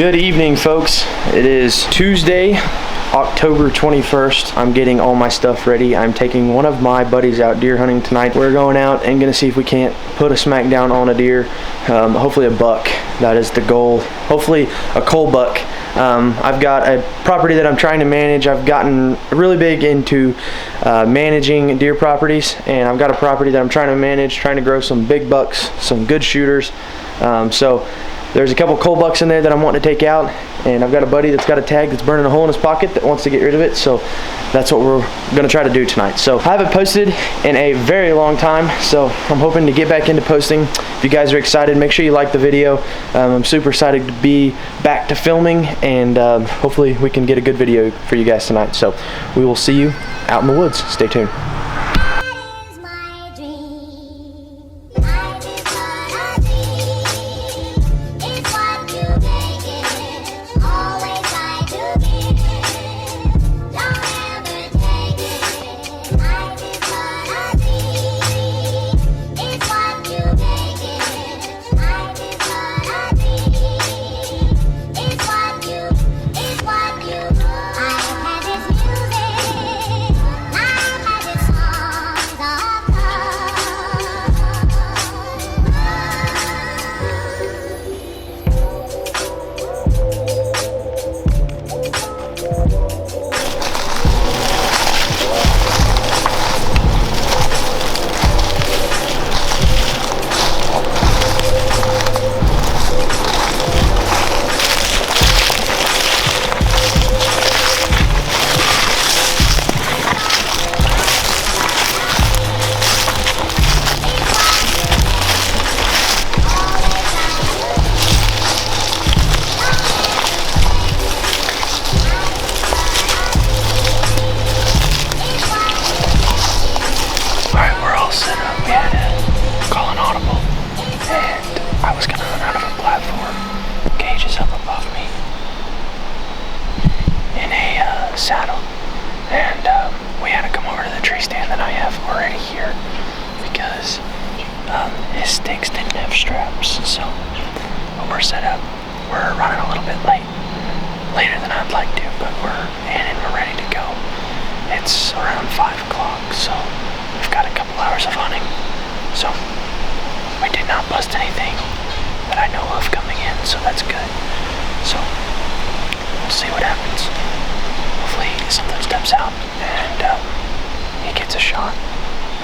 Good evening, folks. It is Tuesday, October 21st. I'm getting all my stuff ready. I'm taking one of my buddies out deer hunting tonight. We're going out and gonna see if we can't put a smack down on a deer. Hopefully a buck. That is the goal. Hopefully a cull buck. I've got a property that I'm trying to manage. I've gotten really big into managing deer properties, and I've got a property that I'm trying to manage, trying to grow some big bucks, some good shooters. So there's a couple cull bucks in there that I'm wanting to take out, and I've got a buddy that's got a tag that's burning a hole in his pocket that wants to get rid of it, so that's what we're gonna try to do tonight. So I haven't posted in a very long time, so I'm hoping to get back into posting. If you guys are excited, make sure you like the video. I'm super excited to be back to filming, and hopefully we can get a good video for you guys tonight. So we will see you out in the woods. Stay tuned. Saddle, and we had to come over to the tree stand that I have already here because his sticks didn't have straps. So when we're set up, we're running a little bit later than I'd like to, but we're in and we're ready to go. It's around 5 o'clock, so we've got a couple hours of hunting. So we did not bust anything that I know of coming in, so that's good. So we'll see what happens. Hopefully something steps out and he gets a shot.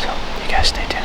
So you guys stay tuned.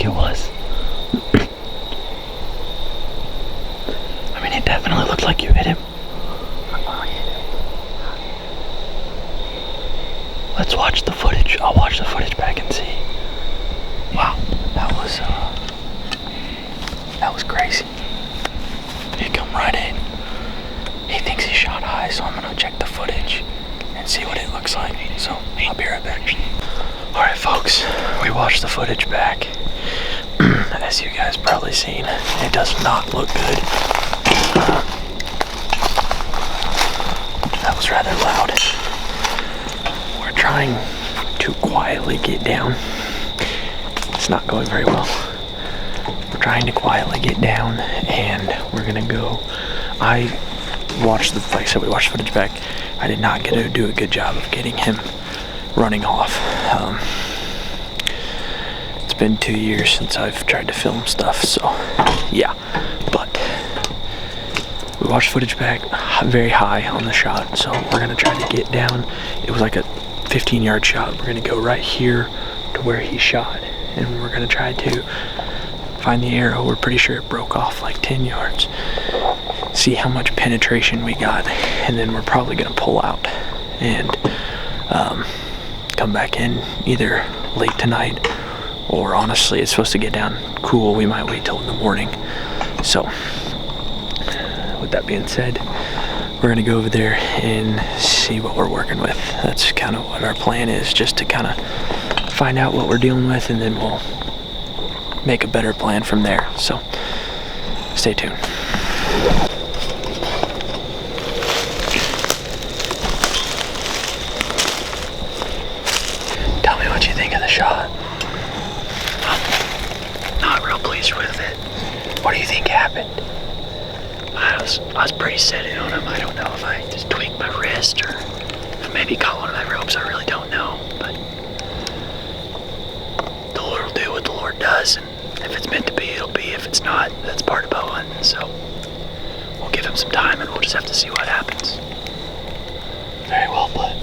like it was. I mean, it definitely looked like you hit him. Let's watch the footage. I'll watch the footage back and see. Wow, that was crazy. He come right in. He thinks he shot high, so I'm gonna check the footage and see what it looks like. So I'll be right back. All right, folks, we watched the footage back. As you guys probably seen, it does not look good. That was rather loud. We're trying to quietly get down. It's not going very well. We're trying to quietly get down, and we're gonna go. I watched like I said, we watched footage back. I did not get to do a good job of getting him running off. It's been 2 years since I've tried to film stuff, so yeah. But we watched footage back, very high on the shot, so we're gonna try to get down. It was like a 15-yard shot. We're gonna go right here to where he shot, and we're gonna try to find the arrow. We're pretty sure it broke off like 10 yards. See how much penetration we got, and then we're probably gonna pull out and come back in either late tonight, or honestly, it's supposed to get down cool. We might wait till in the morning. So with that being said, we're gonna go over there and see what we're working with. That's kind of what our plan is, just to kind of find out what we're dealing with, and then we'll make a better plan from there. So stay tuned. Tell me what you think of the shot. I'm not real pleased with it. What do you think happened? I was pretty set in on him. I don't know if I just tweaked my wrist or maybe caught one of my ropes. I really don't know. But the Lord will do what the Lord does, and if it's meant to be, it'll be. If it's not, that's part of bow hunting. So we'll give him some time, and we'll just have to see what happens. Very well put.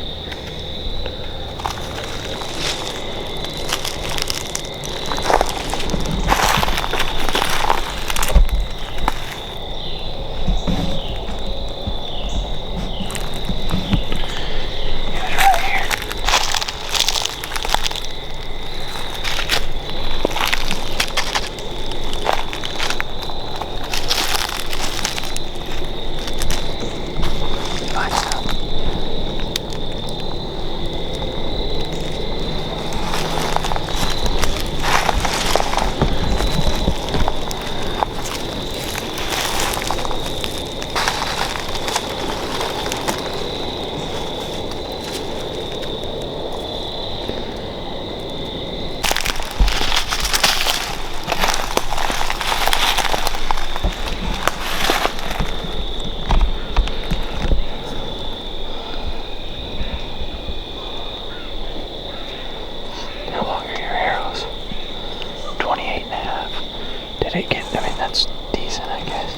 That's decent, I guess.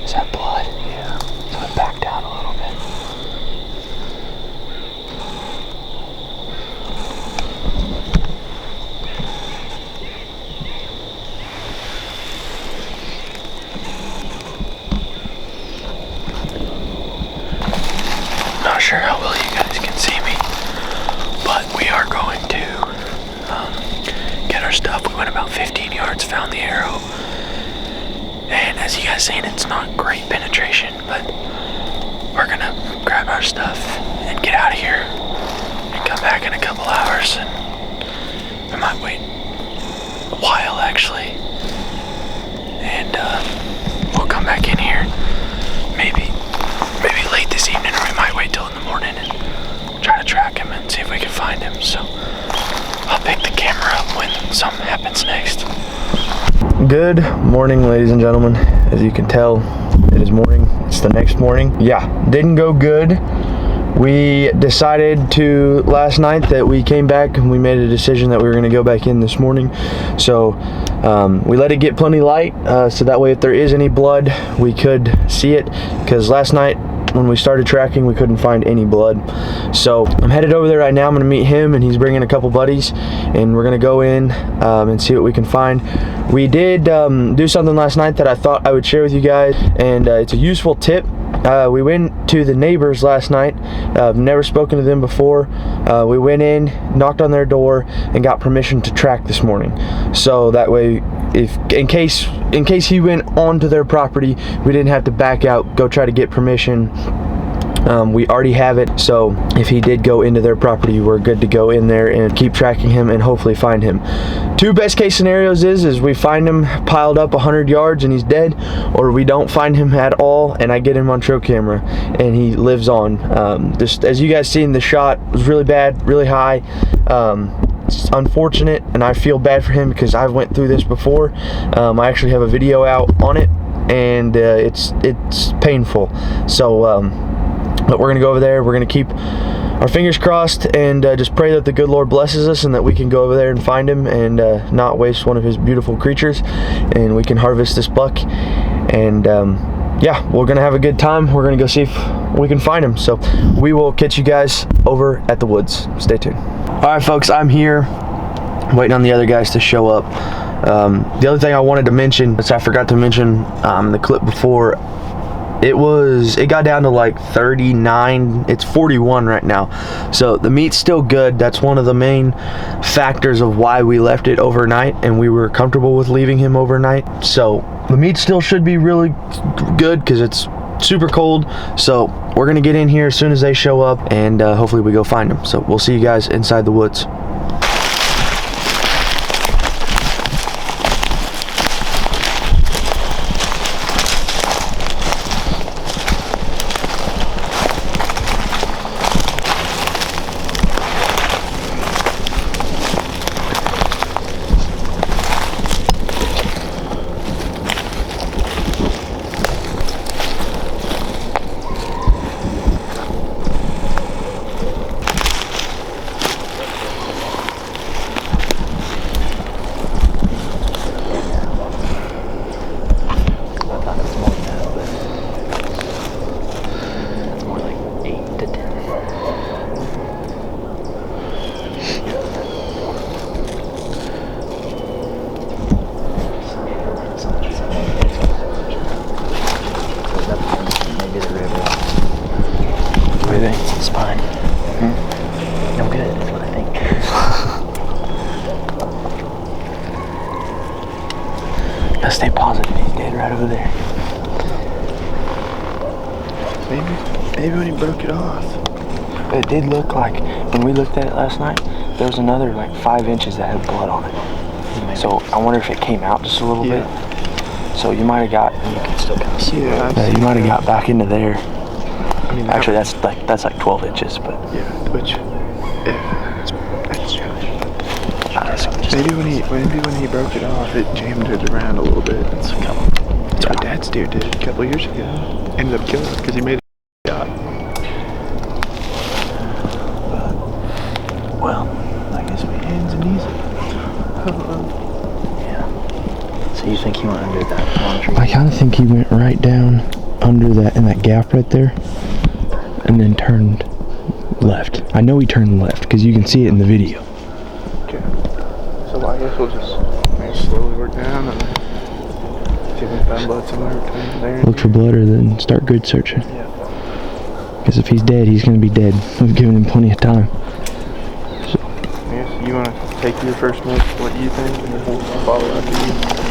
Is that blood? Yeah. So it backed down a little bit. Not sure how well you guys can see me, but we are going to get our stuff. We went about 15 yards, found the arrow. And as you guys seen, it's not great penetration, but we're gonna grab our stuff and get out of here and come back in a couple hours. And we might wait a while actually, and we'll come back in here maybe late this evening, or we might wait till in the morning and try to track him and see if we can find him. So I'll pick the camera up when something happens next. Good morning, ladies and gentlemen. As you can tell, it is morning. It's the next morning. Yeah, didn't go good. We decided to last night that we came back and we made a decision that we were going to go back in this morning. So we let it get plenty light, so that way if there is any blood, we could see it. Because last night when we started tracking, we couldn't find any blood. So I'm headed over there right now. I'm gonna meet him, and he's bringing a couple buddies, and we're gonna go in and see what we can find. We did do something last night that I thought I would share with you guys, and it's a useful tip. We went to the neighbors last night. I've never spoken to them before. We went in, knocked on their door, and got permission to track this morning. So that way, in case he went onto their property, we didn't have to back out, go try to get permission. We already have it, so if he did go into their property, we're good to go in there and keep tracking him and hopefully find him. Two best case scenarios is we find him piled up 100 yards and he's dead, or we don't find him at all and I get him on trail camera and he lives on. Just as you guys seen, the shot was really bad, really high. It's unfortunate, and I feel bad for him because I've went through this before. I actually have a video out on it, and it's painful. So but we're gonna go over there. We're gonna keep our fingers crossed and just pray that the good Lord blesses us and that we can go over there and find him and not waste one of his beautiful creatures, and we can harvest this buck. And yeah, we're gonna have a good time. We're gonna go see if we can find him. So we will catch you guys over at the woods. Stay tuned. All right, folks, I'm here waiting on the other guys to show up. The other thing I wanted to mention, which I forgot to mention in the clip before, it got down to like 39. It's 41 right now, so the meat's still good. That's one of the main factors of why we left it overnight, and we were comfortable with leaving him overnight. So the meat still should be really good because it's super cold. So we're gonna get in here as soon as they show up, and hopefully we go find them. So we'll see you guys inside the woods. Spine. No good, is what I think. Gotta stay positive. He's dead right over there. Maybe when he broke it off. But it did look like, when we looked at it last night, there was another like 5 inches that had blood on it. So I wonder if it came out just a little bit. So you might have got, you can still kind of see you might have got back into there. I mean, actually, that's like 12 inches, but yeah, which that's maybe when he broke it off, it jammed it around a little bit. That's what Dad's deer did a couple years ago. Ended up killing it because he made a shot. Well, I guess we hands and knees. Yeah. So you think he went under that palm tree? I kind of think he went right down under that, in that gap right there, and then turned left. I know he turned left because you can see it in the video. Okay. So I guess we'll just slowly work down and see if we can find blood somewhere between there. Look for blood, or then start grid searching. Yeah. Because if he's dead, he's going to be dead. We've given him plenty of time. So. I guess you want to take your first look, what you think, and then we'll follow after you.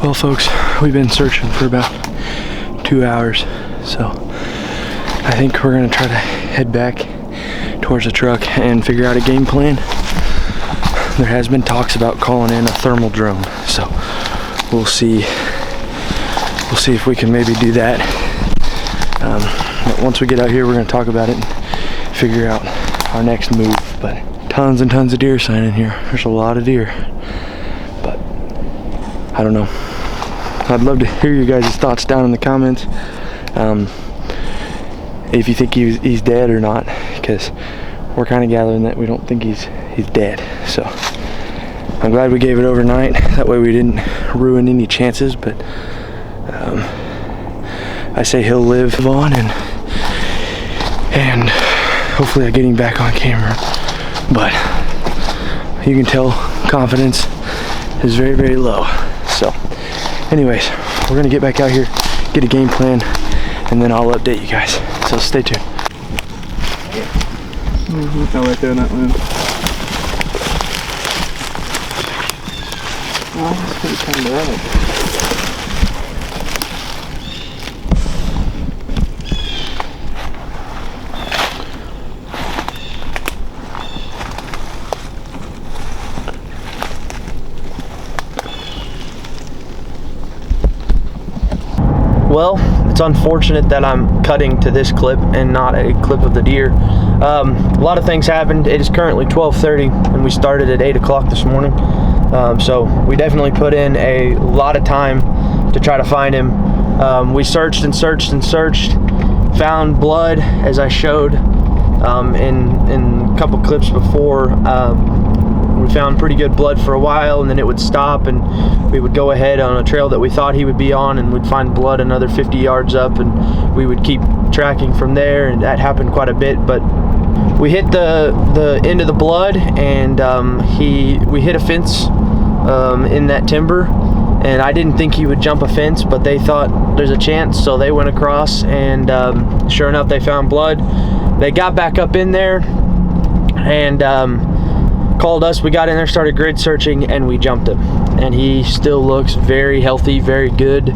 Well, folks, we've been searching for about 2 hours, so I think we're gonna try to head back towards the truck and figure out a game plan. There has been talks about calling in a thermal drone, so we'll see if we can maybe do that. But once we get out here, we're gonna talk about it and figure out our next move. But tons and tons of deer sign in here. There's a lot of deer, but I don't know. I'd love to hear your guys' thoughts down in the comments. If you think he's dead or not, because we're kind of gathering that we don't think he's dead. So I'm glad we gave it overnight. That way we didn't ruin any chances. But I say he'll live on, and hopefully I get him back on camera. But you can tell confidence is very, very low. So anyways, we're gonna get back out here, get a game plan, and then I'll update you guys. So stay tuned. No, right there in that land. Oh, that's pretty kind of right. Well, it's unfortunate that I'm cutting to this clip and not a clip of the deer. A lot of things happened. It is currently 12:30 and we started at 8 o'clock this morning. So we definitely put in a lot of time to try to find him. We searched and searched and searched, found blood, as I showed in a couple clips before. We found pretty good blood for a while, and then it would stop, and we would go ahead on a trail that we thought he would be on, and we'd find blood another 50 yards up, and we would keep tracking from there, and that happened quite a bit. But we hit the end of the blood, and we hit a fence in that timber, and I didn't think he would jump a fence, but they thought there's a chance, so they went across, and sure enough, they found blood. They got back up in there and called us. We got in there, started grid searching, and we jumped him, and he still looks very healthy, very good.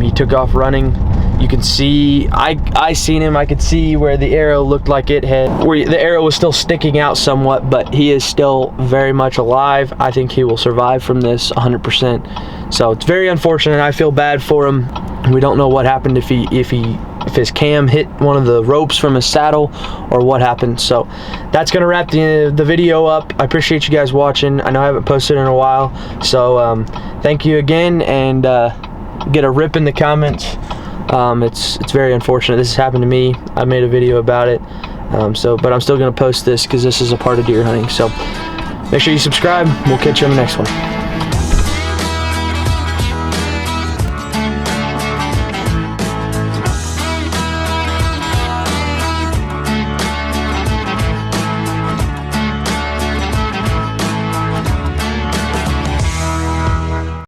He took off running. You can see, I seen him, I could see where the arrow looked like it had, where the arrow was still sticking out somewhat, but he is still very much alive. I think he will survive from this 100%. So it's very unfortunate. I feel bad for him. We don't know what happened, if his cam hit one of the ropes from his saddle or what happened. So that's gonna wrap the video up. I appreciate you guys watching. I know I haven't posted in a while, so thank you again, and get a rip in the comments. It's very unfortunate this has happened to me. I made a video about it, but I'm still gonna post this because this is a part of deer hunting. So make sure you subscribe. We'll catch you on the next one.